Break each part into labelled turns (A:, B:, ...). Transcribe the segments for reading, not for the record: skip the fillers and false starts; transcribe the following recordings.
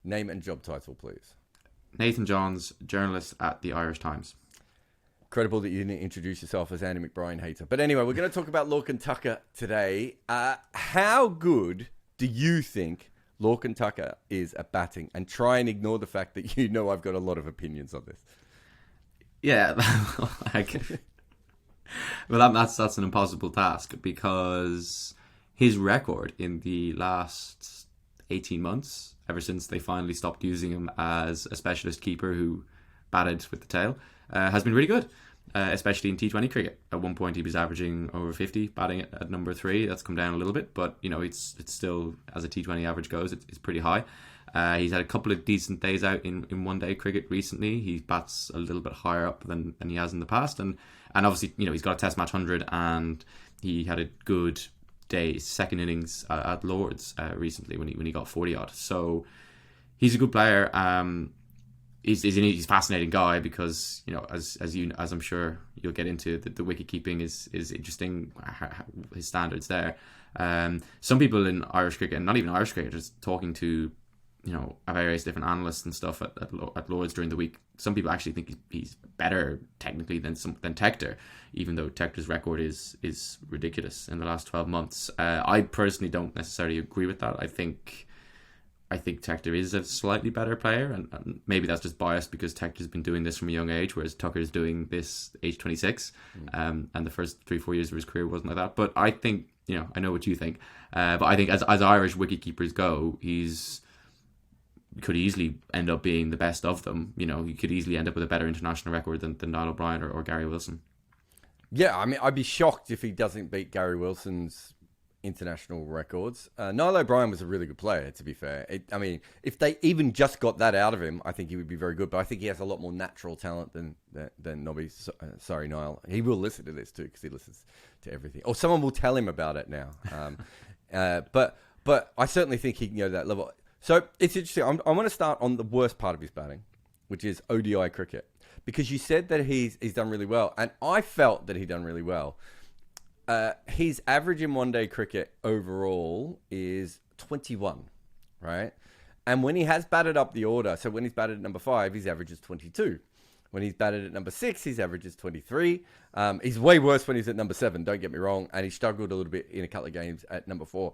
A: Name and job title, please.
B: Nathan Johns, journalist at the Irish Times.
A: Incredible that you didn't introduce yourself as Andy McBride hater. But anyway, we're going to talk about Lorcan Tucker today. How good do you think Lorcan Tucker is at batting? And try and ignore the fact that you know I've got a lot of opinions on this.
B: Yeah, well, that's an impossible task because his record in the last 18 months, ever since they finally stopped using him as a specialist keeper who batted with the tail, has been really good, especially in T20 cricket. At one point, he was averaging over 50, batting at number 3. That's come down a little bit, but it's still, as a T20 average goes, it's pretty high. He's had a couple of decent days out in one-day cricket recently. He bats a little bit higher up than he has in the past, and obviously, he's got a Test match 100, and he had a good day, second innings at Lords recently when he got 40 odd. So he's a good player. He's a fascinating guy because as I'm sure you'll get into, the wicket keeping is interesting. His standards there. Some people in Irish cricket, and not even Irish cricket, just talking to various different analysts and stuff at Lords during the week. Some people actually think he's better technically than Tector, even though Tector's record is ridiculous in the last 12 months. I personally don't necessarily agree with that. I think Tector is a slightly better player, and maybe that's just biased because Tector's been doing this from a young age, whereas Tucker's doing this age 26, and the first 3-4 years of his career wasn't like that. But I think, I know what you think, but I think as Irish wicket keepers go, he could easily end up being the best of them. He could easily end up with a better international record than Niall O'Brien or Gary Wilson.
A: Yeah, I mean, I'd be shocked if he doesn't beat Gary Wilson's international records. Niall O'Brien was a really good player, to be fair. If they even just got that out of him, I think he would be very good. But I think he has a lot more natural talent than Nobby. Sorry, Niall. He will listen to this too because he listens to everything. Or someone will tell him about it now. But I certainly think he can go to that level. So it's interesting. I want to start on the worst part of his batting, which is ODI cricket, because you said that he's done really well, and I felt that he'd done really well. His average in one-day cricket overall is 21, right? And when he has batted up the order, so when he's batted at number 5, his average is 22. When he's batted at number 6, his average is 23. He's way worse when he's at number 7, don't get me wrong, and he struggled a little bit in a couple of games at number 4.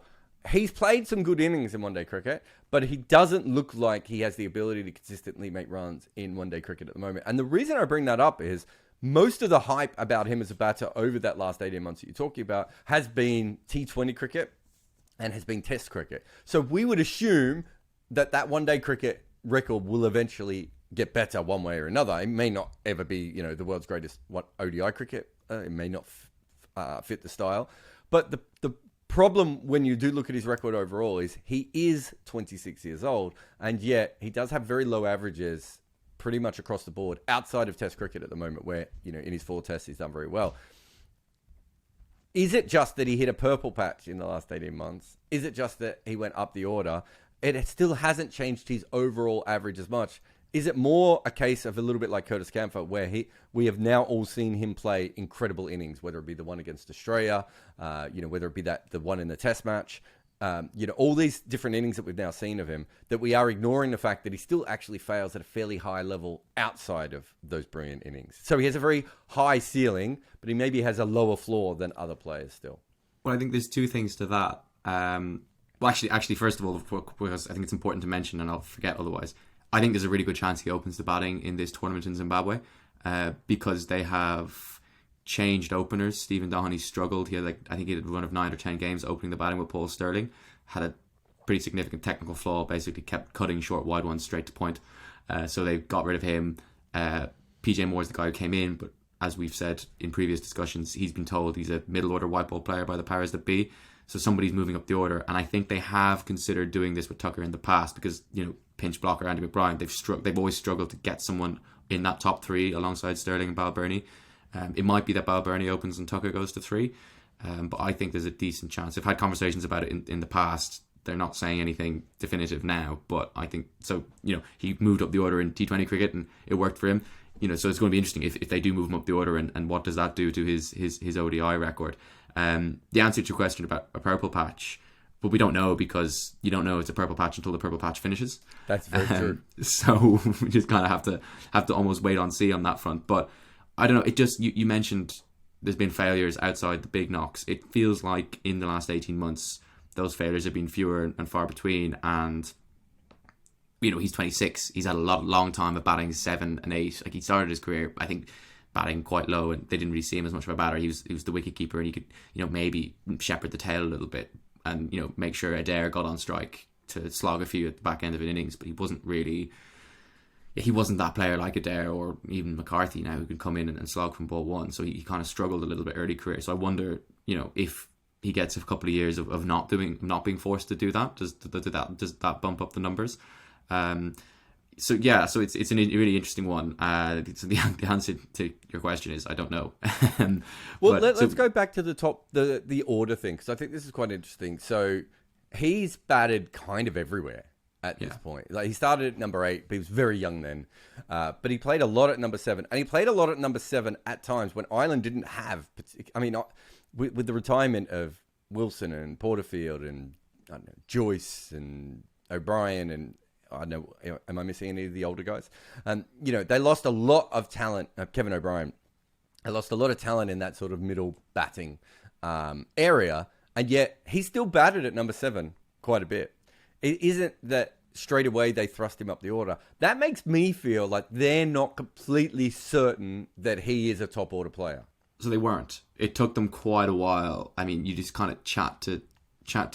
A: He's played some good innings in one-day cricket, but he doesn't look like he has the ability to consistently make runs in one-day cricket at the moment. And the reason I bring that up is most of the hype about him as a batter over that last 18 months that you're talking about has been T20 cricket and has been Test cricket. So we would assume that one-day cricket record will eventually get better one way or another. It may not ever be, the world's greatest ODI cricket. It may not fit the style. But the problem when you do look at his record overall is he is 26 years old, and yet he does have very low averages pretty much across the board outside of Test cricket at the moment, where in his 4 tests he's done very well. Is it just that he hit a purple patch in the last 18 months? Is it just that he went up the order? It still hasn't changed his overall average as much. Is it more a case of a little bit like Curtis Campher, where we have now all seen him play incredible innings, whether it be the one against Australia, whether it be the one in the Test match, all these different innings that we've now seen of him, that we are ignoring the fact that he still actually fails at a fairly high level outside of those brilliant innings. So he has a very high ceiling, but he maybe has a lower floor than other players still.
B: Well, I think there's 2 things to that. Actually, first of all, because I think it's important to mention, and I'll forget otherwise, I think there's a really good chance he opens the batting in this tournament in Zimbabwe because they have changed openers. Stephen Doheney struggled. He had I think he had a run of 9 or 10 games opening the batting with Paul Sterling. Had a pretty significant technical flaw, basically kept cutting short wide ones straight to point. So they got rid of him. PJ Moore's the guy who came in, but as we've said in previous discussions, he's been told he's a middle order white ball player by the powers that be. So somebody's moving up the order, and I think they have considered doing this with Tucker in the past because pinch blocker Andy McBride, they've always struggled to get someone in that top 3 alongside Sterling and Balbirnie. It might be that Balbirnie opens and Tucker goes to 3, but I think there's a decent chance. I've had conversations about it in the past. They're not saying anything definitive now, but I think so. He moved up the order in T20 cricket and it worked for him. So it's going to be interesting if they do move him up the order and what does that do to his ODI record. The answer to your question about a purple patch but we don't know because you don't know it's a purple patch until the purple patch finishes.
A: That's very true.
B: So we just kind of have to almost wait on see on that front. But I don't know. It just you mentioned there's been failures outside the big knocks. It feels like in the last 18 months those failures have been fewer and far between. And he's 26. He's had a long time of batting 7 and 8. Like he started his career, I think, batting quite low, and they didn't really see him as much of a batter. He was the wicket keeper, and he could maybe shepherd the tail a little bit, and make sure Adair got on strike to slog a few at the back end of an innings. But he wasn't that player like Adair or even McCarthy now who can come in and slog from ball one. So he kind of struggled a little bit early career. So I wonder, if he gets a couple of years of not being forced to do that, does that bump up the numbers? So it's a really interesting one. So the answer to your question is I don't know.
A: Well, let's go back to the order thing, because I think this is quite interesting. So he's batted kind of everywhere at this point. Like he started at number 8, but he was very young then. But he played a lot at number 7, and he played a lot at number 7 at times when Ireland didn't have. I mean, with the retirement of Wilson and Porterfield and I don't know, Joyce and O'Brien and I don't know, am I missing any of the older guys? They lost a lot of talent. Kevin O'Brien, they lost a lot of talent in that sort of middle batting area, and yet he still batted at number 7 quite a bit. It isn't that straight away they thrust him up the order. That makes me feel like they're not completely certain that he is a top order player.
B: So they weren't. It took them quite a while. I mean, you just kind of chat to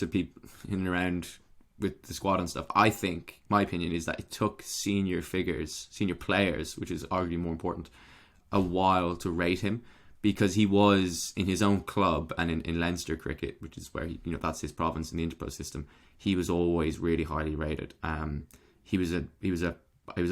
B: people in and around with the squad and stuff. I think my opinion is that it took senior players, which is arguably more important, a while to rate him, because he was in his own club and in Leinster cricket, which is where that's his province in the Interpost system. He was always really highly rated. He was an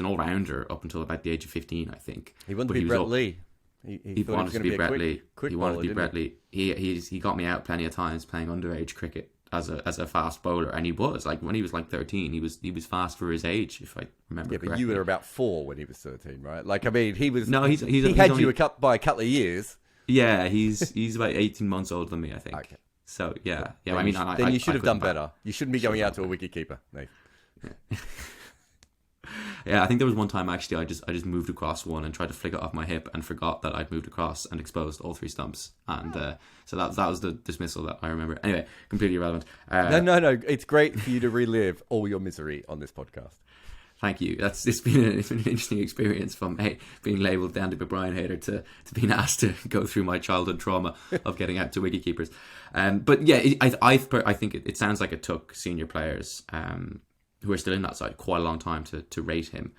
B: all rounder up until about the age of 15, I think.
A: He wanted to be Brett Lee.
B: He wanted to be Brett Lee. He wanted to be Brett Lee. He got me out plenty of times playing underage cricket as a fast bowler, and he was like when he was like 13, he was fast for his age, if I remember correctly.
A: But you were about 4 when he was 13, right? Like I mean, he was.
B: No, he
A: had only, you by a couple of years.
B: Yeah, he's about 18 months older than me, I think. Okay. So yeah. I mean,
A: then you should have done better. You shouldn't be going out to a wicket keeper, Nate.
B: Yeah, I think there was one time actually I just moved across one and tried to flick it off my hip and forgot that I'd moved across and exposed all 3 stumps, and so that was the dismissal that I remember. Anyway, completely irrelevant.
A: No, it's great for you to relive all your misery on this podcast.
B: Thank you. It's been an interesting experience from being labelled the Andy O'Brien hater to being asked to go through my childhood trauma of getting out to wicketkeepers. But yeah, I think it sounds like it took senior players who are still in that side quite a long time to rate him,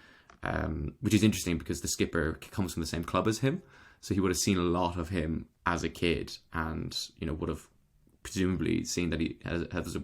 B: which is interesting because the skipper comes from the same club as him, so he would have seen a lot of him as a kid, and would have presumably seen that he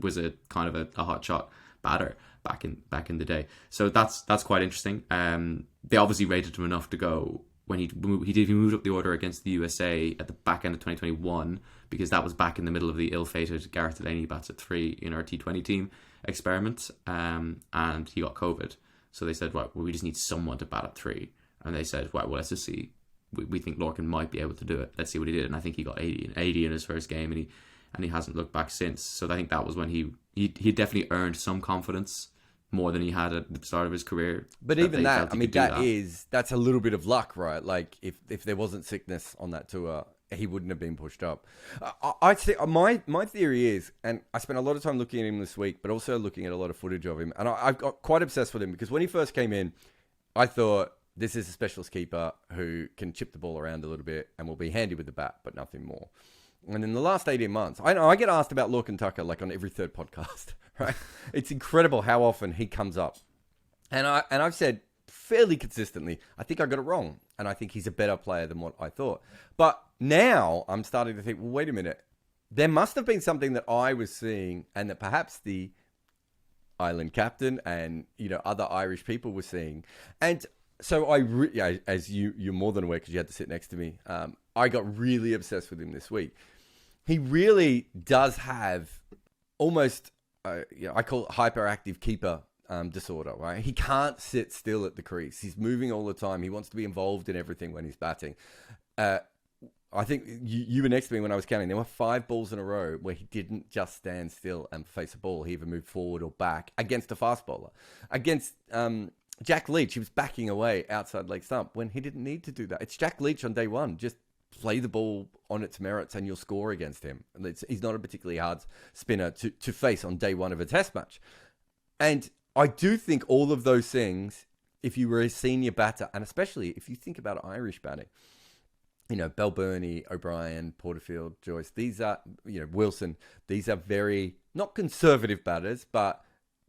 B: was a kind of a hot shot batter back in the day. So that's quite interesting. They obviously rated him enough to go when he moved up the order against the USA at the back end of 2021, because that was back in the middle of the ill-fated Gareth Delaney bats at 3 in our T20 team experiment, and he got COVID. So they said, right, well, we just need someone to bat at 3, and they said, right, well, let's just see. We think Lorcan might be able to do it. Let's see what he did. And I think he got 80 in his first game, and he hasn't looked back since. So I think that was when he definitely earned some confidence, more than he had at the start of his career.
A: But even that, I mean, that's a little bit of luck, right? Like if there wasn't sickness on that tour, he wouldn't have been pushed up. I'd say my theory is, and I spent a lot of time looking at him this week, but also looking at a lot of footage of him, and I've got quite obsessed with him because when he first came in, I thought this is a specialist keeper who can chip the ball around a little bit and will be handy with the bat, but nothing more. And in the last 18 months, I know I get asked about Lorcan Tucker like on every third podcast, right? It's incredible how often he comes up. And I've said fairly consistently, I think I got it wrong. And I think he's a better player than what I thought. But now I'm starting to think, well, wait a minute. There must have been something that I was seeing and that perhaps the island captain and, other Irish people were seeing. And so as you're more than aware because you had to sit next to me, I got really obsessed with him this week. He really does have almost, I call it hyperactive keeper disorder, right? He can't sit still at the crease. He's moving all the time. He wants to be involved in everything when he's batting. I think you were next to me when I was counting. There were 5 balls in a row where he didn't just stand still and face a ball. He either moved forward or back against a fast bowler. Against Jack Leach, he was backing away outside leg stump when he didn't need to do that. It's Jack Leach on day one. Just play the ball on its merits and you'll score against him. He's not a particularly hard spinner to face on day one of a test match. And I do think all of those things, if you were a senior batter, and especially if you think about Irish batting, you know, Bell Burney, O'Brien, Porterfield, Joyce, these are, you know, Wilson, these are very, not conservative batters, but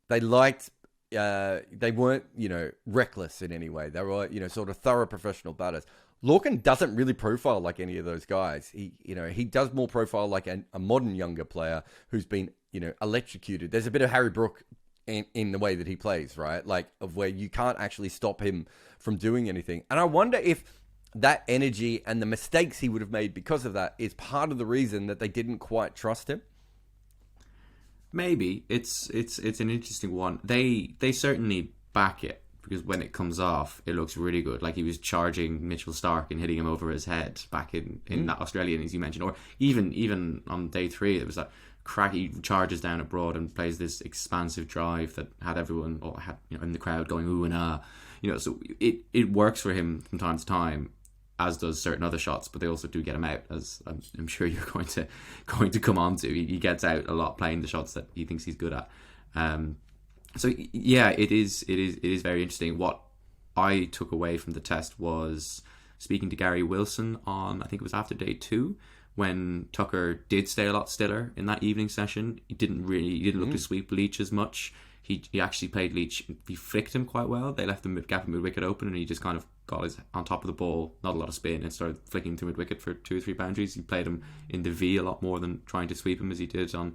A: they liked, they weren't, you know, reckless in any way. They were, you know, sort of thorough professional batters. Lorcan doesn't really profile like any of those guys. He does more profile like a modern younger player who's been, you know, electrocuted. There's a bit of Harry Brook in the way that he plays, right? Like, of where you can't actually stop him from doing anything. And I wonder if that energy and the mistakes he would have made because of that is part of the reason that they didn't quite trust him.
B: Maybe it's an interesting one. They certainly back it, because when it comes off, it looks really good. Like he was charging Mitchell Starc and hitting him over his head back in that Australian, as you mentioned, or even on day 3, it was that crack. He charges down abroad and plays this expansive drive that had everyone, or had, you know, in the crowd going ooh and ah, you know. So it works for him from time to time, as does certain other shots, but they also do get him out, as I'm sure you're going to come on to. He gets out a lot playing the shots that he thinks he's good at. So yeah, it is very interesting. What I took away from the test was speaking to Gary Wilson on, I think it was after day 2, when Tucker did stay a lot stiller in that evening session. He didn't look to sweep Leach as much. He actually played Leach. He flicked him quite well. They left the gap in mid-wicket open, and he just kind of got his on top of the ball, not a lot of spin, and started flicking to mid-wicket for 2 or 3 boundaries. He played him in the V a lot more than trying to sweep him as he did on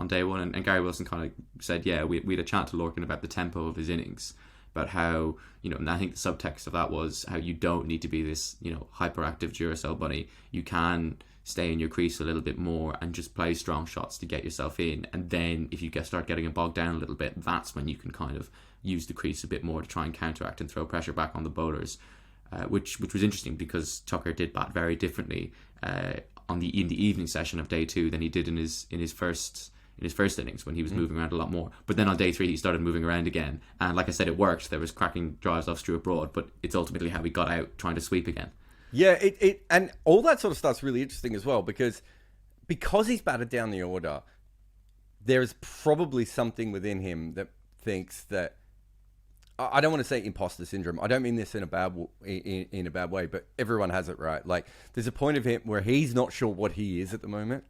B: day 1. And Gary Wilson kind of said, yeah, we had a chat to Lorcan about the tempo of his innings, about how, you know, and I think the subtext of that was how you don't need to be this, you know, hyperactive Duracell bunny. You can stay in your crease a little bit more and just play strong shots to get yourself in. And then if you start getting bogged down a little bit, that's when you can kind of use the crease a bit more to try and counteract and throw pressure back on the bowlers, which was interesting, because Tucker did bat very differently in the evening session of day 2 than he did in his first innings, when he was moving around a lot more. But then on day 3 he started moving around again, and like I said, it worked. There was cracking drives off Stuart Broad, but it's ultimately how he got out trying to sweep again.
A: Yeah, it and all that sort of stuff's really interesting as well, because he's batted down the order, there's probably something within him that thinks that, I don't want to say imposter syndrome. I don't mean this in a bad way, but everyone has it, right? Like, there's a point of him where he's not sure what he is at the moment,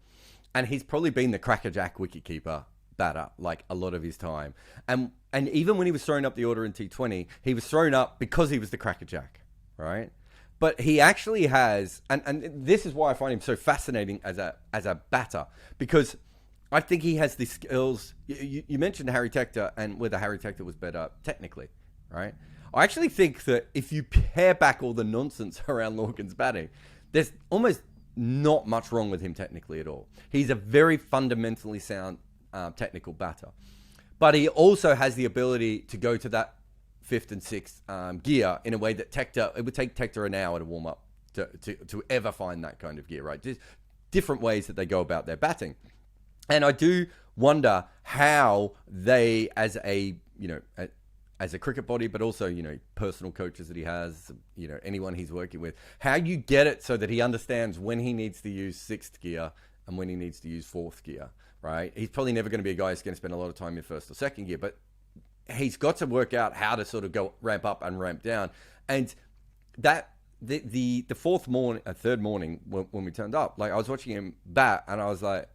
A: and he's probably been the crackerjack wicketkeeper batter like a lot of his time. And even when he was throwing up the order in T20, he was thrown up because he was the crackerjack, right? But he actually has, and this is why I find him so fascinating as a batter, because I think he has the skills. You mentioned Harry Tector and whether Harry Tector was better technically, right? I actually think that if you pare back all the nonsense around Lorcan's batting, there's almost not much wrong with him technically at all. He's a very fundamentally sound technical batter, but he also has the ability to go to that 5th and 6th gear in a way that it would take Tector an hour to warm up to ever find that kind of gear, right? Just different ways that they go about their batting. And I do wonder how they, as a cricket body, but also, you know, personal coaches that he has, you know, anyone he's working with, how you get it so that he understands when he needs to use 6th gear and when he needs to use 4th gear, right? He's probably never going to be a guy who's going to spend a lot of time in 1st or 2nd gear, but he's got to work out how to sort of go ramp up and ramp down. And that the 3rd morning when we turned up, like, I was watching him bat and I was like,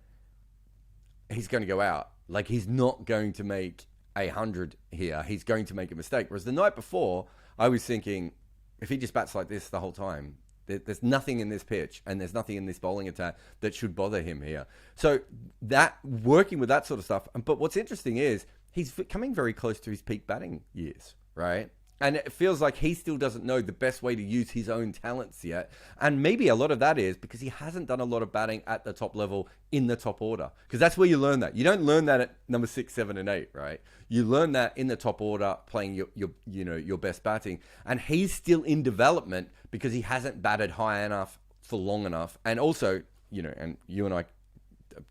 A: he's going to go out. Like, he's not going to make 100 here. He's going to make a mistake. Whereas the night before, I was thinking, if he just bats like this the whole time, there's nothing in this pitch and there's nothing in this bowling attack that should bother him here. So that, working with that sort of stuff. But what's interesting is he's coming very close to his peak batting years, right? And it feels like he still doesn't know the best way to use his own talents yet. And maybe a lot of that is because he hasn't done a lot of batting at the top level in the top order. Because that's where you learn that. You don't learn that at number 6, 7, and 8, right? You learn that in the top order, playing your best batting. And he's still in development because he hasn't batted high enough for long enough. And also, and you and I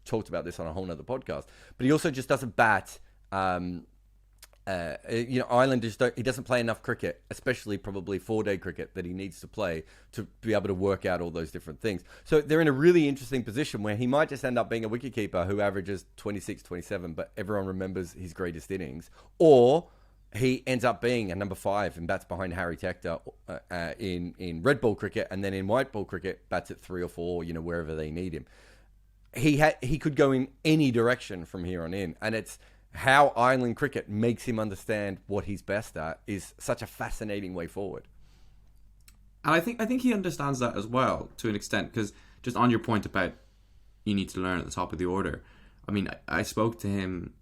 A: talked about this on a whole nother podcast, but he also just doesn't bat. Ireland he doesn't play enough cricket, especially probably 4-day cricket that he needs to play to be able to work out all those different things. So they're in a really interesting position where he might just end up being a wicketkeeper who averages 26, 27, but everyone remembers his greatest innings, or he ends up being a number 5 and bats behind Harry Tector in red ball cricket, and then in white ball cricket bats at 3 or 4, wherever they need him. He could go in any direction from here on in, and it's how Ireland cricket makes him understand what he's best at is such a fascinating way forward.
B: And I think he understands that as well to an extent, because just on your point about you need to learn at the top of the order. I mean, I spoke to him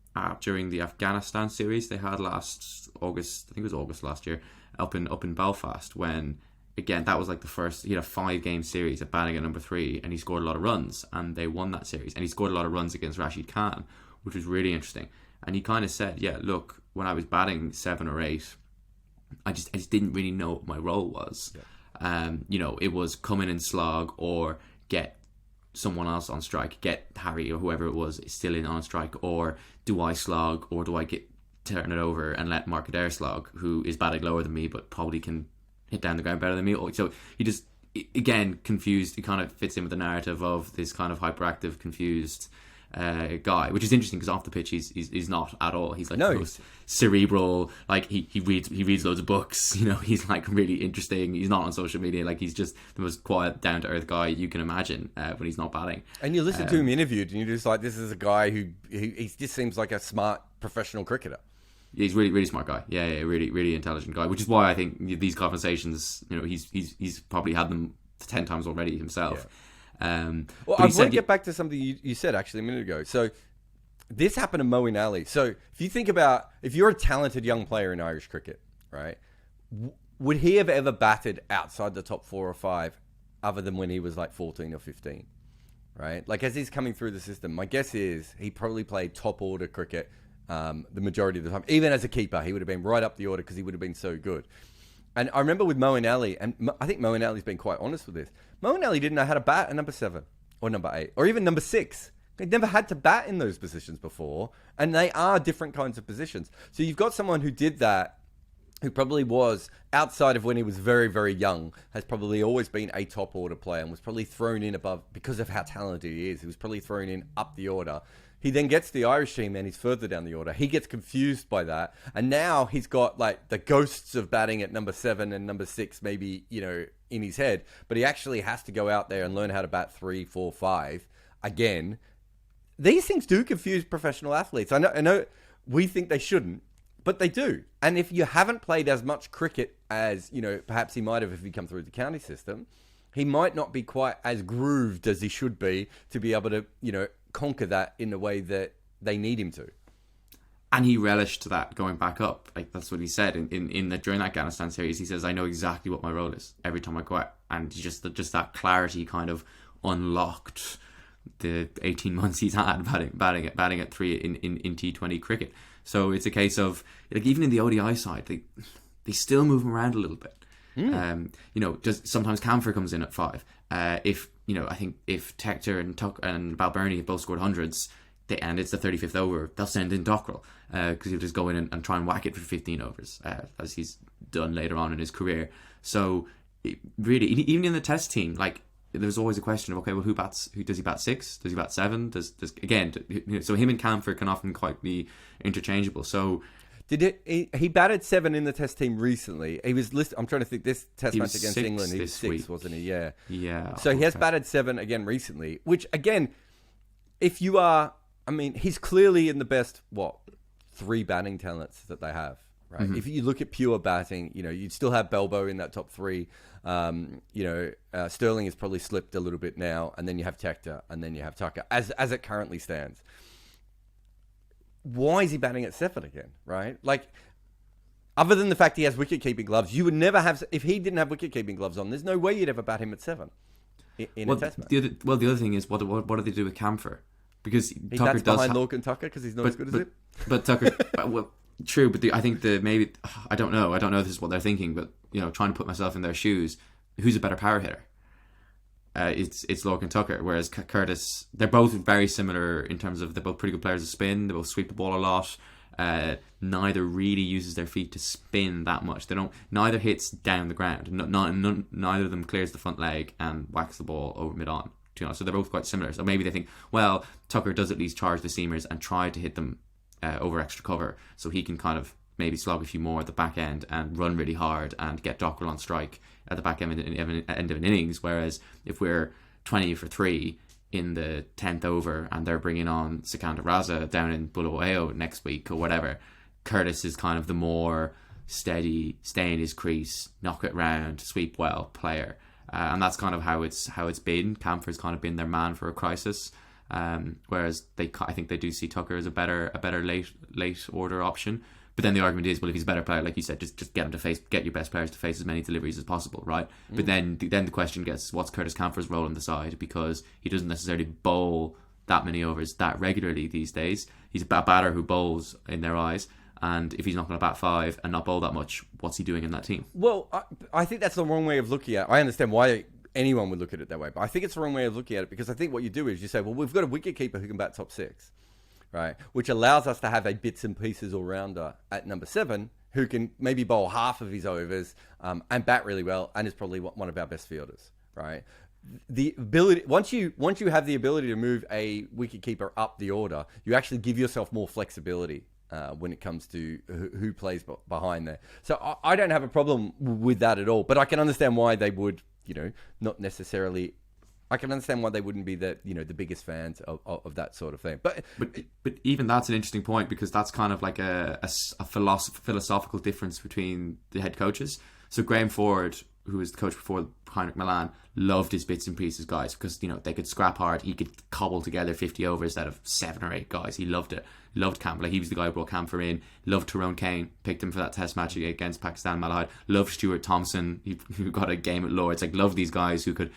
B: during the Afghanistan series they had last August. I think it was August last year up in Belfast, when again that was like the first. He had a 5-game series at batting at number 3, and he scored a lot of runs, and they won that series. And he scored a lot of runs against Rashid Khan, which was really interesting. And he kind of said, yeah, look, when I was batting 7 or 8, I just didn't really know what my role was. Yeah. It was come in and slog, or get someone else on strike, get Harry or whoever it was still in on strike, or do I slog, or do I turn it over and let Mark Adair slog, who is batting lower than me but probably can hit down the ground better than me. So he just, again, confused. He kind of fits in with the narrative of this kind of hyperactive, confused guy, which is interesting because off the pitch he's not at all. He's like the most cerebral. Like he reads loads of books. He's like really interesting. He's not on social media. Like he's just the most quiet, down to earth guy you can imagine when he's not batting.
A: And you listen to him interviewed, and you're just like, this is a guy who he just seems like a smart professional cricketer.
B: He's really, really smart guy. Yeah, really, really intelligent guy. Which is why I think these conversations, he's probably had them 10 times already himself. Yeah.
A: I want to get back to something you said actually a minute ago. So this happened to Moeen Ali. So if you think about, if you're a talented young player in Irish cricket, right, would he have ever batted outside the top 4 or 5 other than when he was like 14 or 15, right? Like as he's coming through the system, my guess is he probably played top order cricket the majority of the time. Even as a keeper, he would have been right up the order because he would have been so good. And I remember with Moeen Ali, and I think Moeen Ali's been quite honest with this, Moeen Ali didn't know how to bat at number 7 or number 8 or even number 6. He'd never had to bat in those positions before, and they are different kinds of positions. So you've got someone who did that, who probably was, outside of when he was very, very young, has probably always been a top order player and was probably thrown in above, because of how talented he is, he was probably thrown in up the order. He then gets the Irish team and he's further down the order. He gets confused by that. And now he's got like the ghosts of batting at number 7 and number 6, maybe, in his head. But he actually has to go out there and learn how to bat 3, 4, 5 again. These things do confuse professional athletes. I know we think they shouldn't, but they do. And if you haven't played as much cricket as, perhaps he might have if he come through the county system, he might not be quite as grooved as he should be to be able to, conquer that in the way that they need him to.
B: And he relished that going back up. Like that's what he said during that Afghanistan series. He says, I know exactly what my role is every time I go out. And just that clarity kind of unlocked the 18 months he's had batting at 3 in T20 cricket. So it's a case of, like, even in the ODI side, they still move him around a little bit. Just sometimes Campher comes in at 5. I think if Tector and Tucker and Balbirnie have both scored hundreds, and it's the 35th over, they'll send in Dockrell because he'll just go in and try and whack it for 15 overs, as he's done later on in his career. So really, even in the test team, like, there's always a question of, okay, well, who does he bat 6? Does he bat 7? So him and Campher can often quite be interchangeable. So
A: he batted 7 in the test team recently. He was listed. I'm trying to think. This test match against
B: 6
A: England, he was 6,
B: week.
A: Wasn't he? Yeah.
B: Yeah.
A: So he has batted 7 again recently. Which again, if you are, he's clearly in the best 3 batting talents that they have. Right. Mm-hmm. If you look at pure batting, you'd still have Belbo in that top 3. Sterling has probably slipped a little bit now, and then you have Tector, and then you have Tucker, as it currently stands. Why is he batting at 7 again, right? Like, other than the fact he has wicket-keeping gloves, you would never have... If he didn't have wicket-keeping gloves on, there's no way you'd ever bat him at 7 in a test match.
B: The other thing is, what do they do with Campher? Because
A: he Tucker does behind Lorcan Tucker because he's not as good as him.
B: But Tucker... true, but I think maybe... I don't know. I don't know if this is what they're thinking, but, trying to put myself in their shoes, who's a better power hitter? it's Lorcan Tucker. Whereas Curtis, they're both very similar in terms of they're both pretty good players to spin. They both sweep the ball a lot. Neither really uses their feet to spin that much. Neither hits down the ground. Neither of them clears the front leg and whacks the ball over mid-on. So they're both quite similar. So maybe they think, well, Tucker does at least charge the seamers and try to hit them over extra cover, so he can kind of maybe slog a few more at the back end and run really hard and get Dockrell on strike at the back end of an innings. Whereas if we're 20 for 3 in the 10th over and they're bringing on Sikandar Raza down in Bulawayo next week or whatever, Curtis is kind of the more steady, stay in his crease, knock it round, sweep well player. And that's kind of how it's been. Campher's kind of been their man for a crisis. Whereas I think they do see Tucker as a better late order option. But then the argument is, well, if he's a better player, like you said, just get your best players to face as many deliveries as possible, right? But then the question gets, what's Curtis Campher's role on the side? Because he doesn't necessarily bowl that many overs that regularly these days. He's a batter who bowls in their eyes. And if he's not going to bat 5 and not bowl that much, what's he doing in that team?
A: Well, I think that's the wrong way of looking at it. I understand why anyone would look at it that way, but I think it's the wrong way of looking at it, because I think what you do is you say, well, we've got a wicketkeeper who can bat top 6, right? Which allows us to have a bits and pieces all-rounder at number 7 who can maybe bowl half of his overs and bat really well and is probably one of our best fielders, right? The ability, once you have the ability to move a wicketkeeper up the order, you actually give yourself more flexibility when it comes to who plays behind there. So I don't have a problem with that at all, but I can understand why they would, not necessarily. I can understand why they wouldn't be the biggest fans of that sort of thing. But
B: even that's an interesting point, because that's kind of like a philosophical difference between the head coaches. So Graham Ford, who was the coach before Heinrich Milan, loved his bits and pieces guys, because they could scrap hard. He could cobble together 50 overs out of 7 or 8 guys. He loved it. Loved Campher. Like, he was the guy who brought Campher in. Loved Tyrone Kane. Picked him for that test match against Pakistan Malahide. Loved Stuart Thompson, who got a game at Lords. Like, loved these guys who could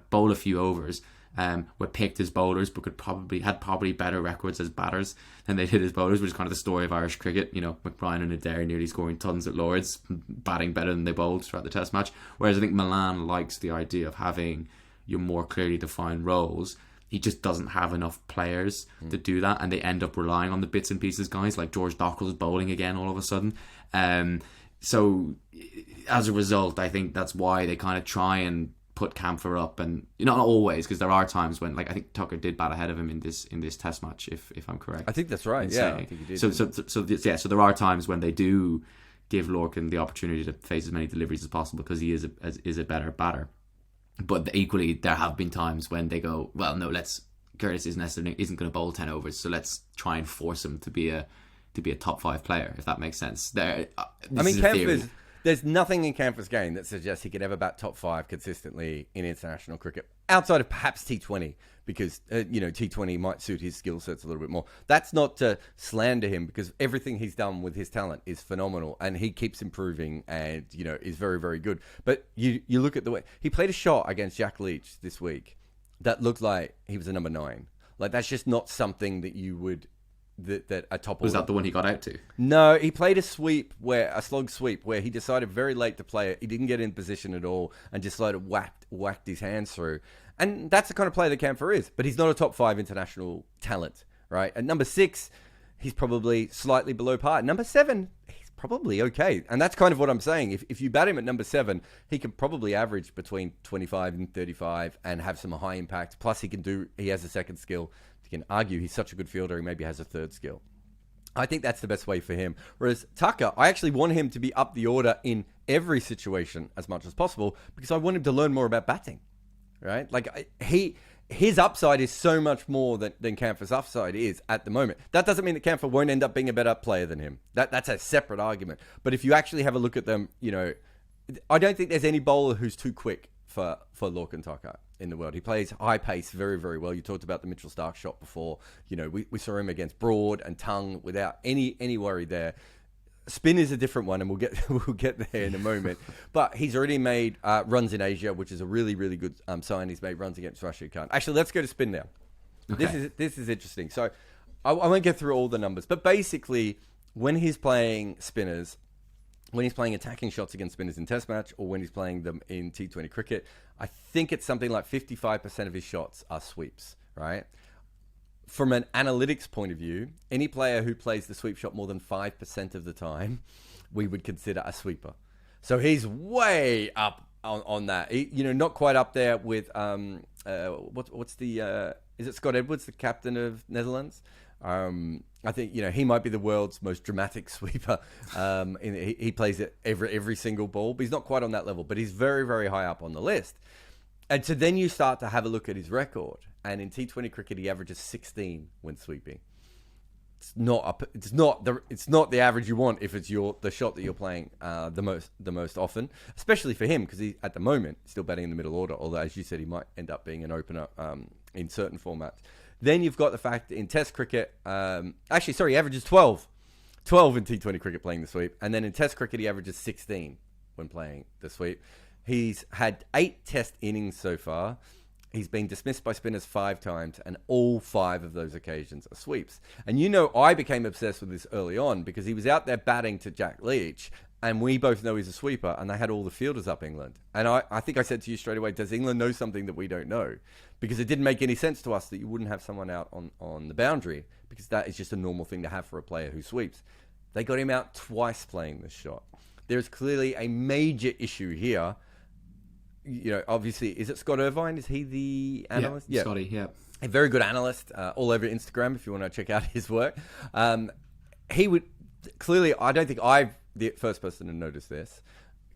B: bowl a few overs. Were picked as bowlers, but had probably better records as batters than they did as bowlers, which is kind of the story of Irish cricket. McBrien and Adair nearly scoring tons at Lords, batting better than they bowled throughout the test match. Whereas I think Milan likes the idea of having your more clearly defined roles. He just doesn't have enough players to do that, and they end up relying on the bits and pieces guys, like George Dockrell's bowling again all of a sudden. So as a result, I think that's why they kind of try and put Campher up, and not always, because there are times when, like, I think Tucker did bat ahead of him in this test match, if I'm correct.
A: I think that's right. Yeah, I think he did.
B: So there are times when they do give Lorcan the opportunity to face as many deliveries as possible, because he is a better batter. But equally, there have been times when they go, well, no, Curtis isn't going to bowl 10 overs, so let's try and force him to be a top 5 player, if that makes sense.
A: There's nothing in Campher's game that suggests he could ever bat top 5 consistently in international cricket, outside of perhaps T20, because T20 might suit his skill sets a little bit more. That's not to slander him, because everything he's done with his talent is phenomenal, and he keeps improving and is very, very good. But you look at the way he played a shot against Jack Leach this week that looked like he was a number 9. Like, that's just not something that you would. That a top
B: was that the one he got out to?
A: No, he played a slog sweep where he decided very late to play it. He didn't get in position at all and just whacked his hands through. And that's the kind of player that Campher is. But he's not a top 5 international talent, right? At number 6, he's probably slightly below par. At number 7, he's probably okay. And that's kind of what I'm saying. If you bat him at number 7, he can probably average between 25 and 35 and have some high impact. Plus, he has a second skill. You can argue he's such a good fielder, he maybe has a third skill. I think that's the best way for him. Whereas Tucker, I actually want him to be up the order in every situation as much as possible, because I want him to learn more about batting, right? Like, his upside is so much more than Campher's upside is at the moment. That doesn't mean that Campher won't end up being a better player than him. That's a separate argument. But if you actually have a look at them, I don't think there's any bowler who's too quick for Lorcan Tucker in the world. He plays high pace very, very well. You talked about the Mitchell Starc shot before. We saw him against Broad and Tongue without any worry there. Spin is a different one, and we'll get there in a moment. But he's already made runs in Asia, which is a really, really good sign. He's made runs against Rashid Khan. Actually, let's go to spin now. Okay. This is interesting. So I won't get through all the numbers, but basically, when he's playing spinners, when he's playing attacking shots against spinners in Test match or when he's playing them in T20 cricket, I think it's something like 55% of his shots are sweeps, right? From an analytics point of view, any player who plays the sweep shot more than 5% of the time, we would consider a sweeper. So he's way up on that. Not quite up there with what's the is it Scott Edwards, the captain of Netherlands? I think he might be the world's most dramatic sweeper. He plays it every single ball, but he's not quite on that level. But he's very, very high up on the list. And so then you start to have a look at his record, and in T20 cricket he averages 16 when sweeping. It's not the average you want if it's the shot that you're playing the most often, especially for him because he at the moment still batting in the middle order. Although as you said, he might end up being an opener in certain formats. Then you've got the fact that in Test cricket, he averages 12 in T20 cricket playing the sweep, and then in Test cricket he averages 16 when playing the sweep. He's had 8 Test innings so far. He's been dismissed by spinners 5 times, and all 5 of those occasions are sweeps. And I became obsessed with this early on because he was out there batting to Jack Leach, and we both know he's a sweeper, and they had all the fielders up England. And I think I said to you straight away, does England know something that we don't know? Because it didn't make any sense to us that you wouldn't have someone out on the boundary, because that is just a normal thing to have for a player who sweeps. They got him out twice playing this shot. There's clearly a major issue here. Obviously, is it Scott Irvine? Is he the analyst?
B: Yeah, Scotty, yeah.
A: A very good analyst, all over Instagram if you want to check out his work. He would clearly, I don't think I'm the first person to notice this.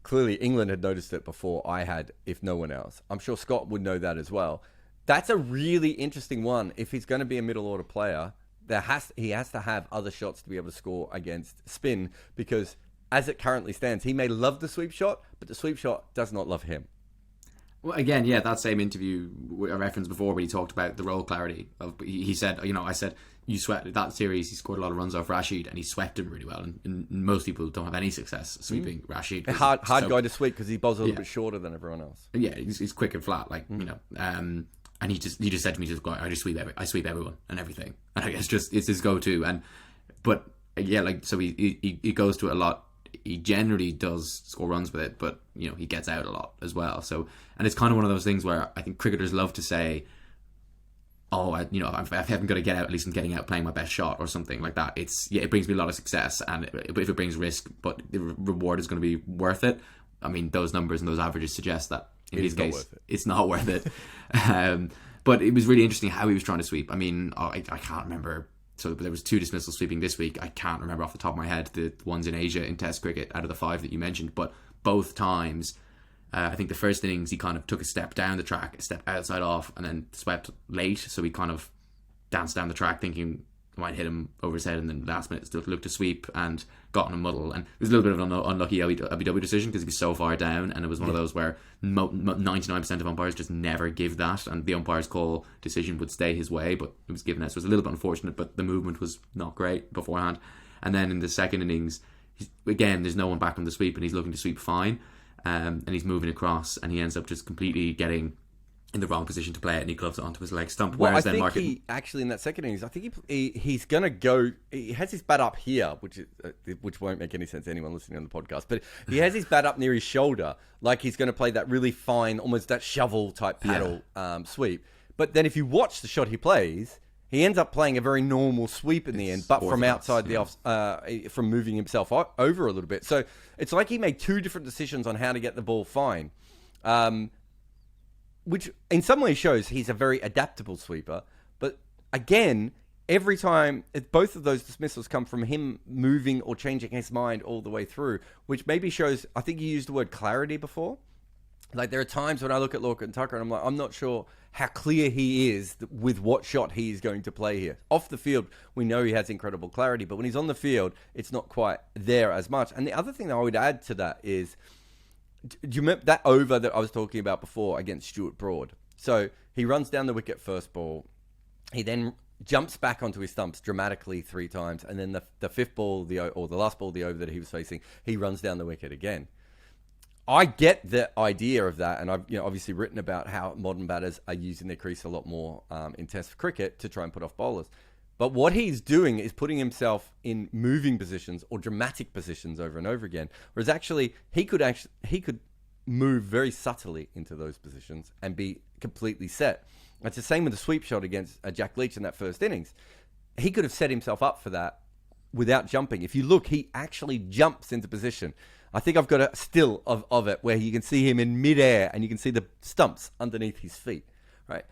A: Clearly, England had noticed it before I had, if no one else. I'm sure Scott would know that as well. That's a really interesting one. If he's going to be a middle order player, he has to have other shots to be able to score against spin, because as it currently stands, he may love the sweep shot, but the sweep shot does not love him.
B: Well, again, yeah, that same interview I referenced before when he talked about the role clarity. He said, I said, you swept that series, he scored a lot of runs off Rashid, and he swept him really well. And most people don't have any success sweeping Rashid.
A: A hard guy to sweep because he bowls a little bit shorter than everyone else.
B: Yeah, he's quick and flat, and he just said to me, I sweep everyone and everything. And I guess it's his go-to. So he goes to it a lot. He generally does score runs with it, but he gets out a lot as well. So, and it's kind of one of those things where I think cricketers love to say, if I haven't got to get out, at least I'm getting out playing my best shot or something like that. It brings me a lot of success, and if it brings risk, but the reward is going to be worth it. I mean, those numbers and those averages suggest that in his case, it's not worth it. But it was really interesting how he was trying to sweep. I mean, I can't remember. So there was 2 dismissals sweeping this week. I can't remember off the top of my head the ones in Asia in Test cricket out of the 5 that you mentioned. But both times, I think the first innings he kind of took a step down the track, a step outside off, and then swept late. So he kind of danced down the track thinking I might hit him over his head, and then last minute still looked to sweep and got in a muddle. And it was a little bit of an unlucky LBW decision because he was so far down, and it was one of those where 99% of umpires just never give that, and the umpire's call decision would stay his way, but it was given out. So it was a little bit unfortunate, but the movement was not great beforehand. And then in the second innings, again, there's no one back on the sweep, and he's looking to sweep fine, and he's moving across, and he ends up just completely getting in the wrong position to play it, and he gloves it onto his leg stump.
A: Well, I think he actually in that second innings, I think he's going to go. He has his bat up here, which won't make any sense to anyone listening on the podcast. But he has his bat up near his shoulder, like he's going to play that really fine, almost that shovel type paddle sweep. But then if you watch the shot he plays, he ends up playing a very normal sweep in the end, but from outside the off, from moving himself over a little bit. So it's like he made 2 different decisions on how to get the ball fine. Which in some ways shows he's a very adaptable sweeper. But again, every time, both of those dismissals come from him moving or changing his mind all the way through, which maybe shows, I think you used the word clarity before. Like there are times when I look at Lorcan Tucker and I'm like, I'm not sure how clear he is with what shot he is going to play here. Off the field, we know he has incredible clarity, but when he's on the field, it's not quite there as much. And the other thing that I would add to that is, do you remember that over that I was talking about before against Stuart Broad? So he runs down the wicket first ball. He then jumps back onto his stumps dramatically 3 times. And then the fifth ball, or the last ball of the over that he was facing, he runs down the wicket again. I get the idea of that. And I've obviously written about how modern batters are using their crease a lot more in Test cricket to try and put off bowlers. But what he's doing is putting himself in moving positions or dramatic positions over and over again. Whereas actually he could move very subtly into those positions and be completely set. It's the same with the sweep shot against Jack Leach in that first innings. He could have set himself up for that without jumping. If you look, he actually jumps into position. I think I've got a still of it where you can see him in midair and you can see the stumps underneath his feet, right?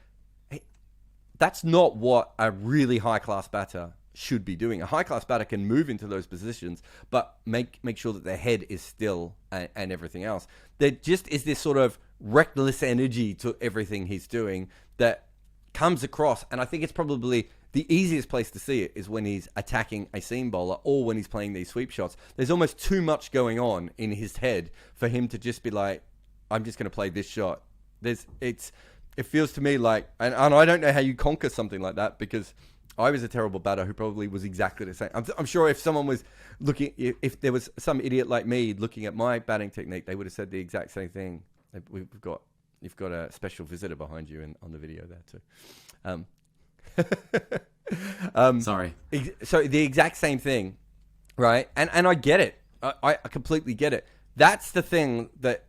A: That's not what a really high-class batter should be doing. A high-class batter can move into those positions, but make sure that their head is still and everything else. There just is this sort of reckless energy to everything he's doing that comes across, and I think it's probably the easiest place to see it is when he's attacking a seam bowler or when he's playing these sweep shots. There's almost too much going on in his head for him to just be like, I'm just going to play this shot. It feels to me like, and I don't know how you conquer something like that, because I was a terrible batter who probably was exactly the same. I'm sure if someone was looking, if there was some idiot like me looking at my batting technique, they would have said the exact same thing. You've got a special visitor behind you on the video there too.
B: Sorry.
A: So the exact same thing, right? And I get it. I completely get it. That's the thing that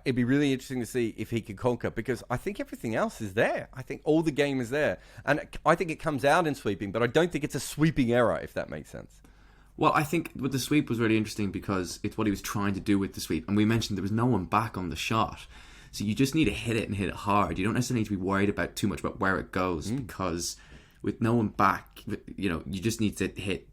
A: it'd be really interesting to see if he could conquer, because I think everything else is there. I think all the game is there. And I think it comes out in sweeping, but I don't think it's a sweeping error, if that makes sense.
B: Well, I think with the sweep was really interesting because it's what he was trying to do with the sweep. And we mentioned there was no one back on the shot. So you just need to hit it and hit it hard. You don't necessarily need to be worried about too much about where it goes, because with no one back, you just need to hit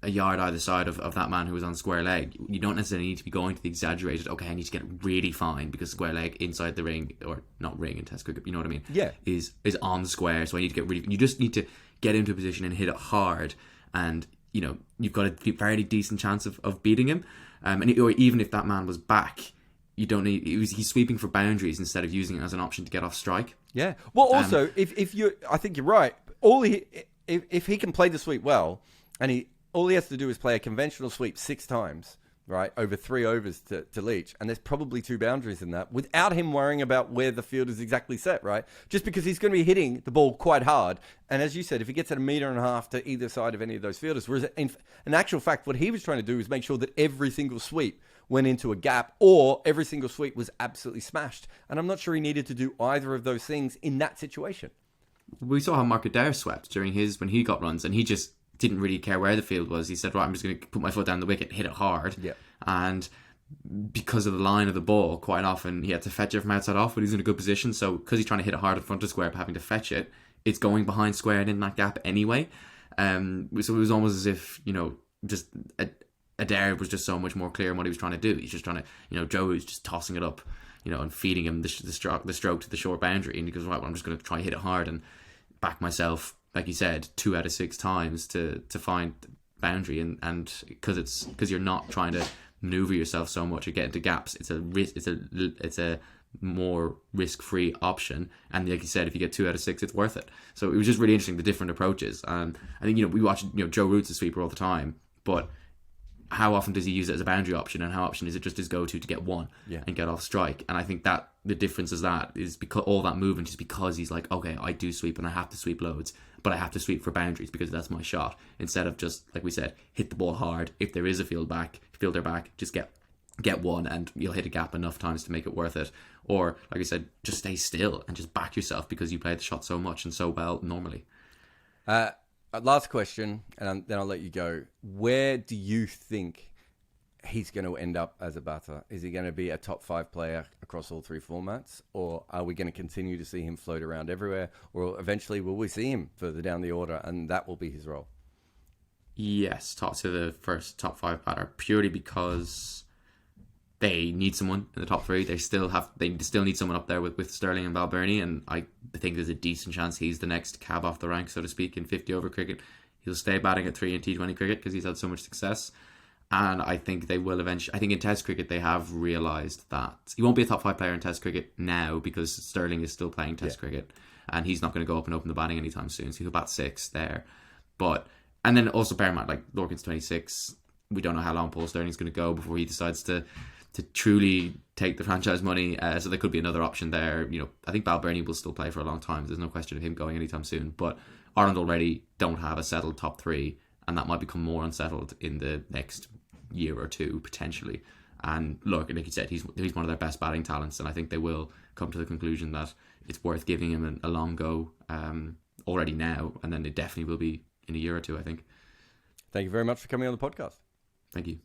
B: a yard either side of that man who was on square leg. You don't necessarily need to be going to the exaggerated, okay, I need to get it really fine because square leg inside the ring, or not ring in Test cricket, you know what I mean?
A: Yeah.
B: Is on square, so I need to get really... You just need to get into a position and hit it hard, and, you've got a fairly decent chance of beating him. Or even if that man was back, you don't need... He's sweeping for boundaries instead of using it as an option to get off strike.
A: Yeah. Well, also, if you... I think you're right. If he can play the sweep well, and all he has to do is play a conventional sweep 6 times, right, over 3 overs to Leach, and there's probably 2 boundaries in that, without him worrying about where the field is exactly set, right? Just because he's going to be hitting the ball quite hard, and as you said, if he gets at 1.5 meters to either side of any of those fielders, whereas in actual fact, what he was trying to do was make sure that every single sweep went into a gap, or every single sweep was absolutely smashed, and I'm not sure he needed to do either of those things in that situation.
B: We saw how Mark Adair swept when he got runs, and he just didn't really care where the field was. He said, right, I'm just going to put my foot down the wicket, hit it hard.
A: Yeah.
B: And because of the line of the ball, quite often he had to fetch it from outside off, but he's in a good position. So because he's trying to hit it hard in front of square, but having to fetch it, it's going behind square and in that gap anyway. So it was almost as if, just Adair was just so much more clear in what he was trying to do. He's just trying to, Joe was just tossing it up, and feeding him the stroke to the short boundary. And he goes, right, well, I'm just going to try and hit it hard and back myself, like you said, 2 out of 6 times to find boundary, and because you're not trying to maneuver yourself so much or get into gaps, it's a more risk-free option. And like you said, if you get 2 out of 6, it's worth it. So it was just really interesting, the different approaches. And I think we watch Joe Root's a sweeper all the time, but how often does he use it as a boundary option, and how often is it just his go-to to get one and get off strike? And I think that the difference is because all that movement is because he's like, okay, I do sweep and I have to sweep loads, but I have to sweep for boundaries because that's my shot, instead of just, like we said, hit the ball hard. If there is a fielder back, just get one and you'll hit a gap enough times to make it worth it. Or, like I said, just stay still and just back yourself because you played the shot so much and so well normally.
A: Last question, and then I'll let you go. Where do you think he's going to end up as a batter? Is he going to be a top 5 player across all 3 formats? Or are we going to continue to see him float around everywhere? Or eventually will we see him further down the order and that will be his role?
B: Yes, top to the first top 5 batter, purely because they need someone in the top 3. They still need someone up there with Sterling and Balbirnie, and I think there's a decent chance he's the next cab off the rank, so to speak, in 50 over cricket. He'll stay batting at 3 in T20 cricket because he's had so much success. And I think they will eventually... I think in Test cricket they have realised that he won't be a top 5 player in Test cricket now because Sterling is still playing Test cricket, and he's not going to go up and open the batting anytime soon, so he'll bat 6 there. And then also bear in mind, like, Lorcan's 26, we don't know how long Paul Sterling's going to go before he decides to truly take the franchise money, so there could be another option there. I think Balbirnie will still play for a long time. There's no question of him going anytime soon. But Ireland already don't have a settled top three, and that might become more unsettled in the next year or two, potentially. And look, like you said, he's one of their best batting talents, and I think they will come to the conclusion that it's worth giving him a long go already now, and then it definitely will be in a year or two, I think.
A: Thank you very much for coming on the podcast.
B: Thank you.